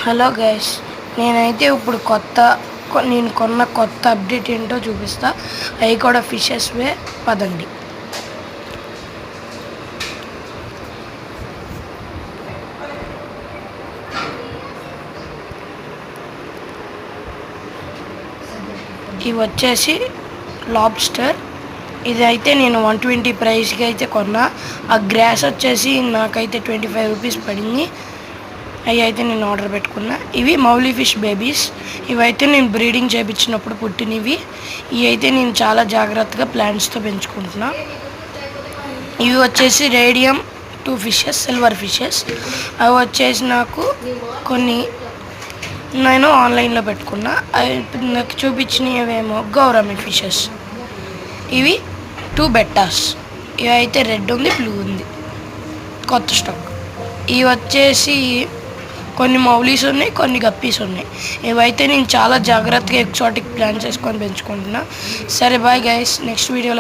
Hello guys, నేనైతే ఇప్పుడు నేను కొన్న కొత్త అప్డేట్ ఏంటో చూపిస్తా. అవి కూడా ఫిషెస్వే, పదండి. ఇవి వచ్చేసి లాబ్స్టర్. ఇది అయితే నేను 120 ప్రైస్కి అయితే కొన్నా. ఆ గ్రాస్ వచ్చేసి నాకైతే 25 రూపీస్ పడింది. అవి అయితే నేను ఆర్డర్ పెట్టుకున్నా. ఇవి మౌలీ ఫిష్ బేబీస్. ఇవైతే నేను బ్రీడింగ్ చేయించినప్పుడు పుట్టినవి. ఇవి అయితే నేను చాలా జాగ్రత్తగా ప్లాంట్స్తో పెంచుకుంటున్నా. ఇవి వచ్చేసి రేడియం 2 ఫిషెస్, సిల్వర్ ఫిషెస్. అవి వచ్చేసి కొన్ని నేను ఆన్లైన్లో పెట్టుకున్నా. అవి నాకు చూపించినవేమో గౌరమ్మి ఫిషెస్. ఇవి 2 బెట్టాస్. ఇవి అయితే రెడ్ ఉంది, బ్లూ ఉంది, కొత్త స్టాక్. ఇవి వచ్చేసి కొన్ని మౌలీస్ ఉన్నాయి, కొన్ని గప్పీస్ ఉన్నాయి. ఇవైతే నేను చాలా జాగ్రత్తగా ఎక్సాటిక్ ప్లాంట్స్ వేసుకొని పెంచుకుంటున్నా. సరే బాయ్ గైస్, నెక్స్ట్ వీడియోలో